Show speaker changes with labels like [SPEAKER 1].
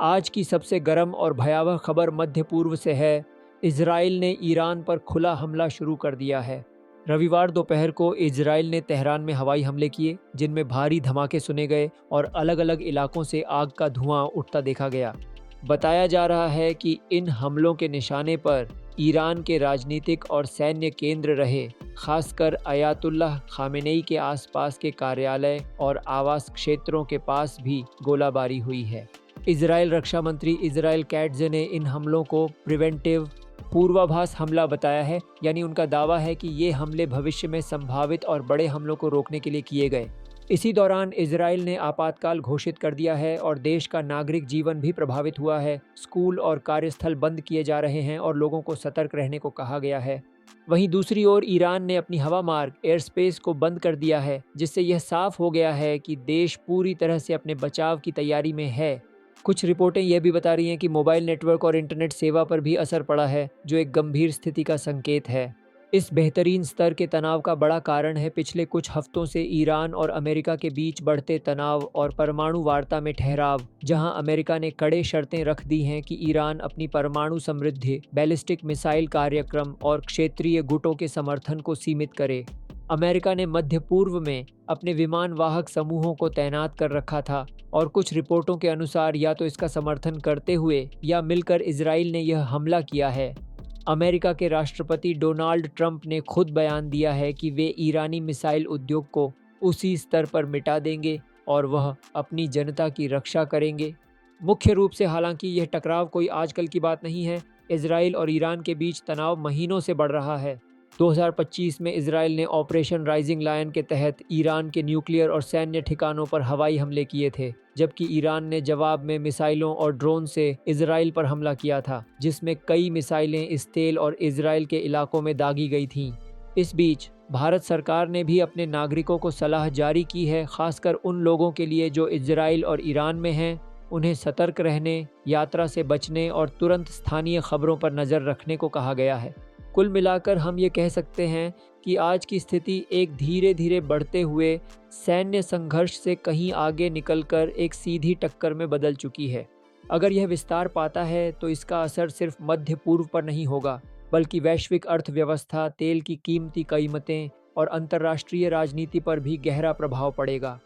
[SPEAKER 1] आज की सबसे गर्म और भयावह खबर मध्य पूर्व से है। इजराइल ने ईरान पर खुला हमला शुरू कर दिया है। रविवार दोपहर को इजराइल ने तेहरान में हवाई हमले किए, जिनमें भारी धमाके सुने गए और अलग-अलग इलाकों से आग का धुआं उठता देखा गया। बताया जा रहा है कि इन हमलों के निशाने पर ईरान के राजनीतिक और सैन्य केंद्र रहे, खासकर अयातुल्लाह खामेनेई के आसपास के कार्यालय और आवास क्षेत्रों के पास भी गोलाबारी हुई है। इजराइल रक्षा मंत्री इजराइल कैट्ज़ ने इन हमलों को प्रिवेंटिव पूर्वाभास हमला बताया है, यानी उनका दावा है कि ये हमले भविष्य में संभावित और बड़े हमलों को रोकने के लिए किए गए। इसी दौरान इजराइल ने आपातकाल घोषित कर दिया है और देश का नागरिक जीवन भी प्रभावित हुआ है। स्कूल और कार्यस्थल बंद किए जा रहे हैं और लोगों को सतर्क रहने को कहा गया है। वहीं दूसरी ओर ईरान ने अपनी हवा मार्ग एयर स्पेस को बंद कर दिया है, जिससे यह साफ हो गया है कि देश पूरी तरह से अपने बचाव की तैयारी में है। कुछ रिपोर्टें यह भी बता रही हैं कि मोबाइल नेटवर्क और इंटरनेट सेवा पर भी असर पड़ा है, जो एक गंभीर स्थिति का संकेत है। इस बेहतरीन स्तर के तनाव का बड़ा कारण है पिछले कुछ हफ्तों से ईरान और अमेरिका के बीच बढ़ते तनाव और परमाणु वार्ता में ठहराव, जहां अमेरिका ने कड़े शर्तें रख दी हैं कि ईरान अपनी परमाणु समृद्धि, बैलिस्टिक मिसाइल कार्यक्रम और क्षेत्रीय गुटों के समर्थन को सीमित करे। अमेरिका ने मध्य पूर्व में अपने विमान वाहक समूहों को तैनात कर रखा था और कुछ रिपोर्टों के अनुसार या तो इसका समर्थन करते हुए या मिलकर इजराइल ने यह हमला किया है। अमेरिका के राष्ट्रपति डोनाल्ड ट्रंप ने खुद बयान दिया है कि वे ईरानी मिसाइल उद्योग को उसी स्तर पर मिटा देंगे और वह अपनी जनता की रक्षा करेंगे। मुख्य रूप से हालांकि यह टकराव कोई आजकल की बात नहीं है। इजराइल और ईरान के बीच तनाव महीनों से बढ़ रहा है। 2025 में इजराइल ने ऑपरेशन राइजिंग लायन के तहत ईरान के न्यूक्लियर और सैन्य ठिकानों पर हवाई हमले किए थे, जबकि ईरान ने जवाब में मिसाइलों और ड्रोन से इजराइल पर हमला किया था, जिसमें कई मिसाइलें इस्तेल और इजराइल के इलाकों में दागी गई थीं। इस बीच भारत सरकार ने भी अपने नागरिकों को सलाह जारी की है, खासकर उन लोगों के लिए जो इजराइल और ईरान में हैं। उन्हें सतर्क रहने, यात्रा से बचने और तुरंत स्थानीय खबरों पर नज़र रखने को कहा गया है। कुल मिलाकर हम ये कह सकते हैं कि आज की स्थिति एक धीरे धीरे बढ़ते हुए सैन्य संघर्ष से कहीं आगे निकलकर एक सीधी टक्कर में बदल चुकी है। अगर यह विस्तार पाता है तो इसका असर सिर्फ मध्य पूर्व पर नहीं होगा, बल्कि वैश्विक अर्थव्यवस्था, तेल की कीमती कीमतें और अंतर्राष्ट्रीय राजनीति पर भी गहरा प्रभाव पड़ेगा।